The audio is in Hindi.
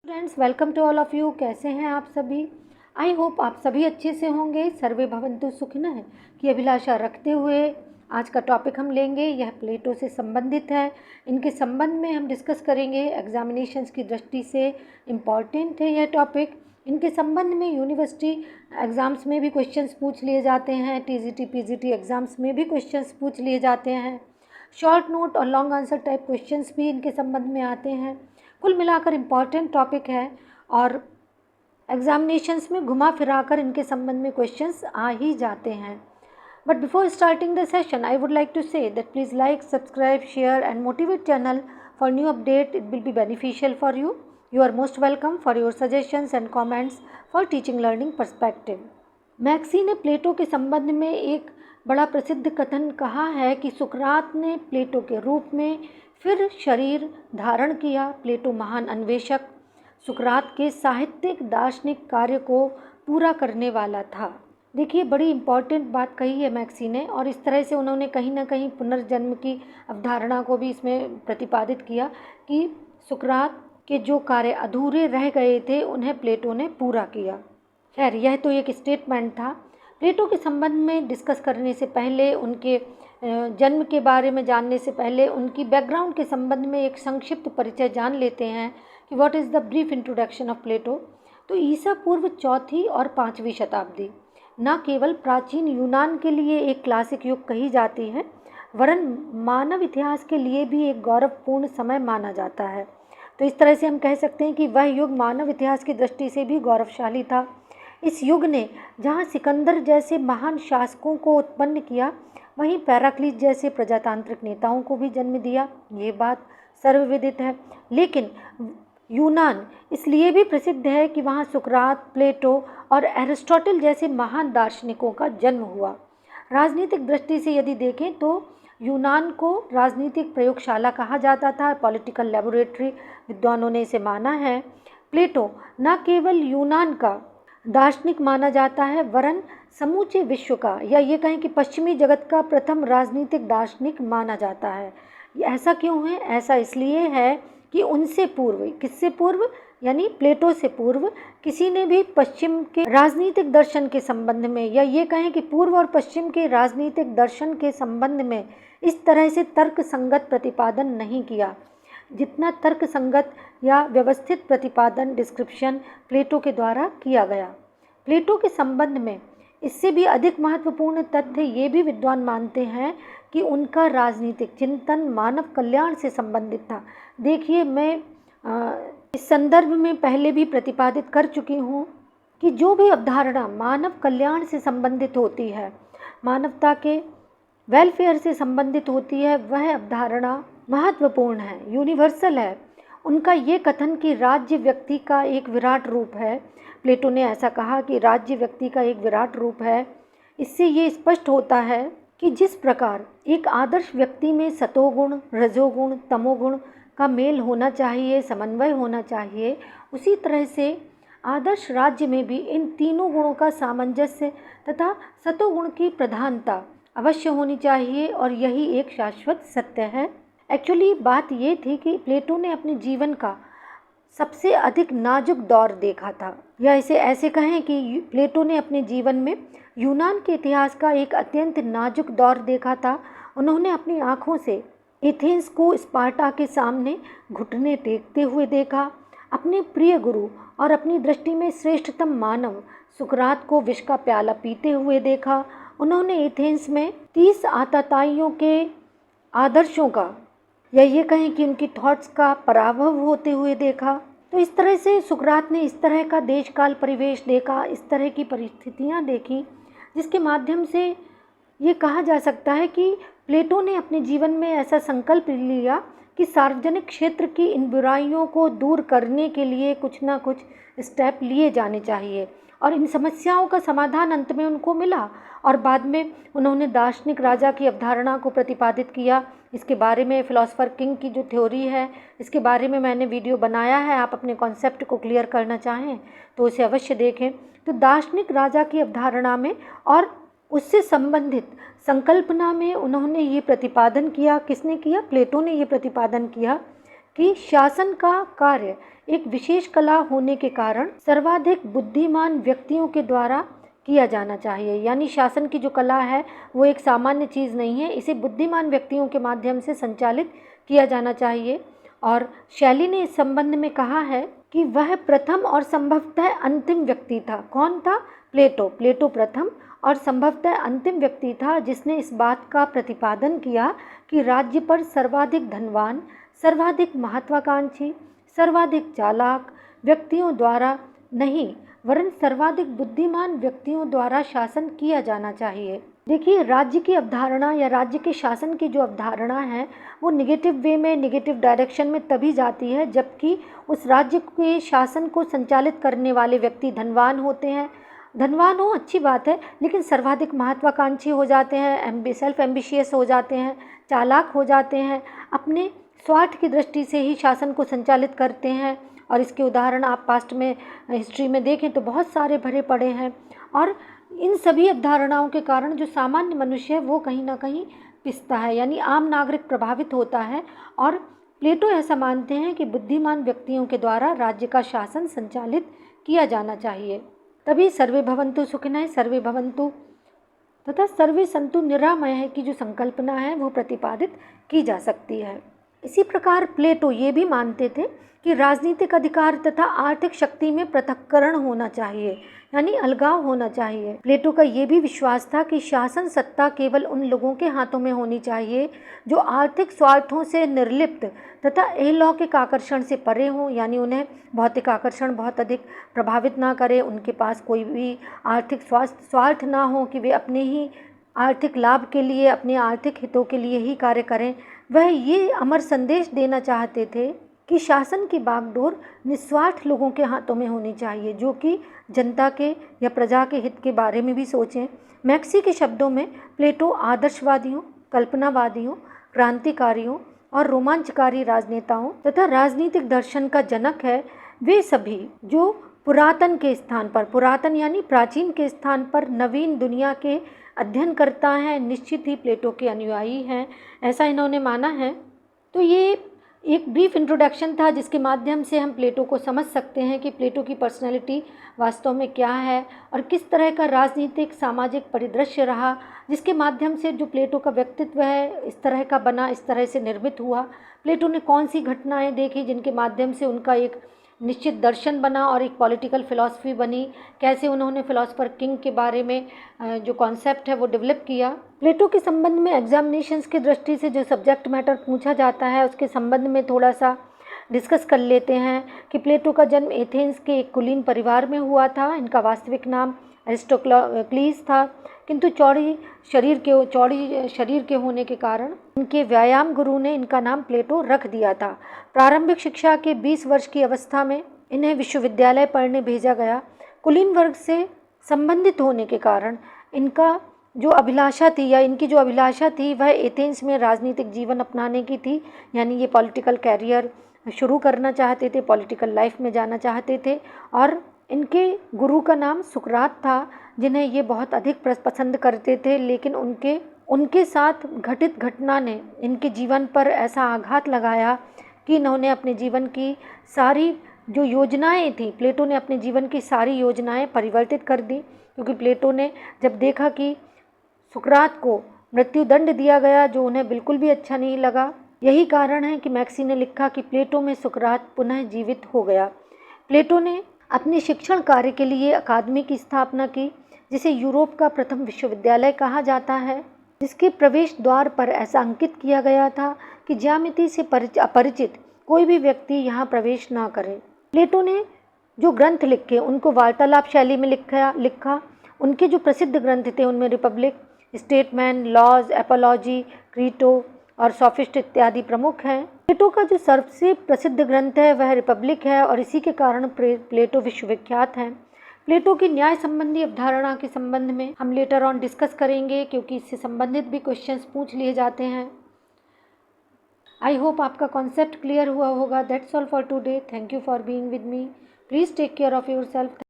Friends, welcome to all of you. कैसे हैं आप सभी? आई होप आप सभी अच्छे से होंगे। सर्वे भवन्तु सुखिनः की अभिलाषा रखते हुए आज का टॉपिक हम लेंगे। यह प्लेटो से संबंधित है। इनके संबंध में हम डिस्कस करेंगे। एग्जामिनेशंस की दृष्टि से इम्पॉर्टेंट है यह टॉपिक। इनके संबंध में यूनिवर्सिटी एग्ज़ाम्स में भी क्वेश्चंस पूछ लिए जाते हैं। टीजीटी पीजीटी एग्ज़ाम्स में भी क्वेश्चंस पूछ लिए जाते हैं। शॉर्ट नोट और लॉन्ग आंसर टाइप क्वेश्चंस भी इनके संबंध में आते हैं। कुल मिलाकर इम्पॉर्टेंट टॉपिक है और एग्जामिनेशंस में घुमा फिरा कर इनके संबंध में क्वेश्चंस आ ही जाते हैं। But before starting the session I would like to say that please like, subscribe, share and motivate channel for new update. It will be beneficial for you. You are most welcome for your suggestions and comments for teaching learning perspective. Maxi ने प्लेटो के संबंध में एक बड़ा प्रसिद्ध कथन कहा है कि सुकरात ने प्लेटो के रूप में फिर शरीर धारण किया। प्लेटो महान अन्वेषक, सुकरात के साहित्यिक दार्शनिक कार्य को पूरा करने वाला था। देखिए, बड़ी इम्पॉर्टेंट बात कही है मैक्सी ने, और इस तरह से उन्होंने कहीं ना कहीं पुनर्जन्म की अवधारणा को भी इसमें प्रतिपादित किया कि सुकरात के जो कार्य अधूरे रह गए थे उन्हें प्लेटो ने पूरा किया। खैर, यह तो एक स्टेटमेंट था। प्लेटो के संबंध में डिस्कस करने से पहले, उनके जन्म के बारे में जानने से पहले, उनकी बैकग्राउंड के संबंध में एक संक्षिप्त परिचय जान लेते हैं कि what is the brief introduction of Plato. तो ईसा पूर्व 4वीं और 5वीं शताब्दी न केवल प्राचीन यूनान के लिए एक क्लासिक युग कही जाती है, वरन मानव इतिहास के लिए भी एक गौरवपूर्ण समय माना जाता है। तो इस तरह से हम कह सकते हैं कि वह युग मानव इतिहास की दृष्टि से भी गौरवशाली था। इस युग ने जहाँ सिकंदर जैसे महान शासकों को उत्पन्न किया, वहीं पैराक्लीस जैसे प्रजातांत्रिक नेताओं को भी जन्म दिया। ये बात सर्वविदित है। लेकिन यूनान इसलिए भी प्रसिद्ध है कि वहाँ सुकरात, प्लेटो और एरिस्टोटल जैसे महान दार्शनिकों का जन्म हुआ। राजनीतिक दृष्टि से यदि देखें तो यूनान को राजनीतिक प्रयोगशाला कहा जाता था, पॉलिटिकल लेबोरेटरी विद्वानों ने इसे माना है। प्लेटो न केवल यूनान का दार्शनिक माना जाता है, वरन समूचे विश्व का, या ये कहें कि पश्चिमी जगत का प्रथम राजनीतिक दार्शनिक माना जाता है। ऐसा क्यों है? ऐसा इसलिए है कि उनसे पूर्व, किससे पूर्व, यानी प्लेटो से पूर्व किसी ने भी पश्चिम के राजनीतिक दर्शन के संबंध में, या ये कहें कि पूर्व और पश्चिम के राजनीतिक दर्शन के संबंध में इस तरह से तर्क संगत प्रतिपादन नहीं किया जितना तर्क संगत या व्यवस्थित प्रतिपादन डिस्क्रिप्शन प्लेटो के द्वारा किया गया। प्लेटो के संबंध में इससे भी अधिक महत्वपूर्ण तथ्य ये भी विद्वान मानते हैं कि उनका राजनीतिक चिंतन मानव कल्याण से संबंधित था। देखिए, मैं इस संदर्भ में पहले भी प्रतिपादित कर चुकी हूँ कि जो भी अवधारणा मानव कल्याण से संबंधित होती है, मानवता के वेलफेयर से संबंधित होती है, वह अवधारणा महत्वपूर्ण है, यूनिवर्सल है। उनका ये कथन कि राज्य व्यक्ति का एक विराट रूप है, प्लेटो ने ऐसा कहा कि राज्य व्यक्ति का एक विराट रूप है। इससे ये स्पष्ट होता है कि जिस प्रकार एक आदर्श व्यक्ति में सतोगुण, रजोगुण, तमोगुण का मेल होना चाहिए, समन्वय होना चाहिए, उसी तरह से आदर्श राज्य में भी इन तीनों गुणों का सामंजस्य तथा सतोगुण की प्रधानता अवश्य होनी चाहिए, और यही एक शाश्वत सत्य है। एक्चुअली बात ये थी कि प्लेटो ने अपने जीवन का सबसे अधिक नाजुक दौर देखा था, या इसे ऐसे कहें कि प्लेटो ने अपने जीवन में यूनान के इतिहास का एक अत्यंत नाजुक दौर देखा था। उन्होंने अपनी आँखों से एथेंस को स्पार्टा के सामने घुटने टेकते हुए देखा, अपने प्रिय गुरु और अपनी दृष्टि में श्रेष्ठतम मानव सुकरात को विष का प्याला पीते हुए देखा। उन्होंने एथेंस में 30 आतताइयों के आदर्शों का, या ये कहें कि उनकी थॉट्स का पराभव होते हुए देखा। तो इस तरह से सुकरात ने इस तरह का देश काल परिवेश देखा, इस तरह की परिस्थितियाँ देखी, जिसके माध्यम से ये कहा जा सकता है कि प्लेटो ने अपने जीवन में ऐसा संकल्प लिया कि सार्वजनिक क्षेत्र की इन बुराइयों को दूर करने के लिए कुछ ना कुछ स्टेप लिए जाने चाहिए, और इन समस्याओं का समाधान अंत में उनको मिला। और बाद में उन्होंने दार्शनिक राजा की अवधारणा को प्रतिपादित किया। इसके बारे में फिलोसोफर किंग की जो थ्योरी है, इसके बारे में मैंने वीडियो बनाया है। आप अपने कॉन्सेप्ट को क्लियर करना चाहें तो उसे अवश्य देखें। तो दार्शनिक राजा की अवधारणा में और उससे संबंधित संकल्पना में उन्होंने ये प्रतिपादन किया। किसने किया? प्लेटो ने ये प्रतिपादन किया कि शासन का कार्य एक विशेष कला होने के कारण सर्वाधिक बुद्धिमान व्यक्तियों के द्वारा किया जाना चाहिए। यानी शासन की जो कला है वो एक सामान्य चीज़ नहीं है, इसे बुद्धिमान व्यक्तियों के माध्यम से संचालित किया जाना चाहिए। और शैली ने इस संबंध में कहा है कि वह प्रथम और संभवतः अंतिम व्यक्ति था। कौन था? प्लेटो। प्लेटो प्रथम और संभवतः अंतिम व्यक्ति था जिसने इस बात का प्रतिपादन किया कि राज्य पर सर्वाधिक धनवान, सर्वाधिक महत्वाकांक्षी, सर्वाधिक चालाक व्यक्तियों द्वारा नहीं वरन सर्वाधिक बुद्धिमान व्यक्तियों द्वारा शासन किया जाना चाहिए। देखिए, राज्य की अवधारणा या राज्य के शासन की जो अवधारणा है वो निगेटिव वे में, निगेटिव डायरेक्शन में तभी जाती है जबकि उस राज्य के शासन को संचालित करने वाले व्यक्ति धनवान होते हैं। धनवान हो अच्छी बात है, लेकिन सर्वाधिक महत्वाकांक्षी हो जाते हैं, सेल्फ एम्बिशियस हो जाते हैं, चालाक हो जाते हैं, अपने स्वार्थ की दृष्टि से ही शासन को संचालित करते हैं। और इसके उदाहरण आप पास्ट में हिस्ट्री में देखें तो बहुत सारे भरे पड़े हैं। और इन सभी अवधारणाओं के कारण जो सामान्य मनुष्य है वो कहीं ना कहीं पिसता है, यानी आम नागरिक प्रभावित होता है। और प्लेटो ऐसा मानते हैं कि बुद्धिमान व्यक्तियों के द्वारा राज्य का शासन संचालित किया जाना चाहिए। तभी सर्वे भवन्तु सुखिनः, सर्वे भवन्तु तथा सर्वे सन्तु निरामयः की जो संकल्पना है वो प्रतिपादित की जा सकती है। इसी प्रकार प्लेटो ये भी मानते थे कि राजनीतिक अधिकार तथा आर्थिक शक्ति में पृथक्करण होना चाहिए, यानी अलगाव होना चाहिए। प्लेटो का ये भी विश्वास था कि शासन सत्ता केवल उन लोगों के हाथों में होनी चाहिए जो आर्थिक स्वार्थों से निर्लिप्त तथा अलौकिक आकर्षण से परे हों, यानी उन्हें भौतिक आकर्षण बहुत अधिक प्रभावित ना करे, उनके पास कोई भी आर्थिक स्वार्थ ना हो कि वे अपने ही आर्थिक लाभ के लिए, अपने आर्थिक हितों के लिए ही कार्य करें। वह ये अमर संदेश देना चाहते थे कि शासन की बागडोर निस्वार्थ लोगों के हाथों में होनी चाहिए जो कि जनता के या प्रजा के हित के बारे में भी सोचें। मैक्सी के शब्दों में प्लेटो आदर्शवादियों, कल्पनावादियों, क्रांतिकारियों और रोमांचकारी राजनेताओं तथा राजनीतिक दर्शन का जनक है। वे सभी जो पुरातन के स्थान पर, पुरातन यानी प्राचीन के स्थान पर नवीन दुनिया के अध्ययन करता है, निश्चित ही प्लेटो के अनुयायी हैं, ऐसा इन्होंने माना है। तो ये एक ब्रीफ इंट्रोडक्शन था जिसके माध्यम से हम प्लेटो को समझ सकते हैं कि प्लेटो की पर्सनैलिटी वास्तव में क्या है और किस तरह का राजनीतिक सामाजिक परिदृश्य रहा, जिसके माध्यम से जो प्लेटो का व्यक्तित्व है इस तरह का बना, इस तरह से निर्मित हुआ। प्लेटो ने कौन सी घटनाएं देखी जिनके माध्यम से उनका एक निश्चित दर्शन बना और एक पॉलिटिकल फिलॉसफी बनी, कैसे उन्होंने फिलॉसफर किंग के बारे में जो कॉन्सेप्ट है वो डेवलप किया। प्लेटो के संबंध में एग्जामिनेशंस की दृष्टि से जो सब्जेक्ट मैटर पूछा जाता है उसके संबंध में थोड़ा सा डिस्कस कर लेते हैं कि प्लेटो का जन्म एथेंस के एक कुलीन परिवार में हुआ था। इनका वास्तविक नाम अरिस्टोक्लीस था, किंतु चौड़ी शरीर के होने के कारण इनके व्यायाम गुरु ने इनका नाम प्लेटो रख दिया था। प्रारंभिक शिक्षा के 20 वर्ष की अवस्था में इन्हें विश्वविद्यालय पढ़ने भेजा गया। कुलीन वर्ग से संबंधित होने के कारण इनका जो अभिलाषा थी या इनकी जो अभिलाषा थी वह एथेंस में राजनीतिक जीवन अपनाने की थी, यानी ये पॉलिटिकल कैरियर शुरू करना चाहते थे, पॉलिटिकल लाइफ में जाना चाहते थे। और इनके गुरु का नाम सुकरात था, जिन्हें ये बहुत अधिक पसंद करते थे, लेकिन उनके साथ घटित घटना ने इनके जीवन पर ऐसा आघात लगाया कि इन्होंने अपने जीवन की सारी जो योजनाएं थी, प्लेटो ने अपने जीवन की सारी योजनाएं परिवर्तित कर दी, क्योंकि प्लेटो ने जब देखा कि सुकरात को मृत्युदंड दिया गया जो उन्हें बिल्कुल भी अच्छा नहीं लगा। यही कारण है कि मैक्सी ने लिखा कि प्लेटो में सुकरात पुनः जीवित हो गया। प्लेटो ने अपने शिक्षण कार्य के लिए अकादमी की स्थापना की, जिसे यूरोप का प्रथम विश्वविद्यालय कहा जाता है, जिसके प्रवेश द्वार पर ऐसा अंकित किया गया था कि ज्यामिति से अपरिचित कोई भी व्यक्ति यहाँ प्रवेश ना करे। प्लेटो ने जो ग्रंथ लिखे उनको वार्तालाप शैली में लिखा। उनके जो प्रसिद्ध ग्रंथ थे उनमें Republic, Statesman, Laws, Apology, Crito और सोफिस्ट इत्यादि प्रमुख हैं। प्लेटो का जो सबसे प्रसिद्ध ग्रंथ है वह रिपब्लिक है और इसी के कारण प्लेटो विश्वविख्यात हैं। प्लेटो की न्याय संबंधी अवधारणा के संबंध में हम लेटर ऑन डिस्कस करेंगे, क्योंकि इससे संबंधित भी क्वेश्चंस पूछ लिए जाते हैं। आई होप आपका कॉन्सेप्ट क्लियर हुआ होगा। That's all for today. Thank you for being with me. Please take care of yourself.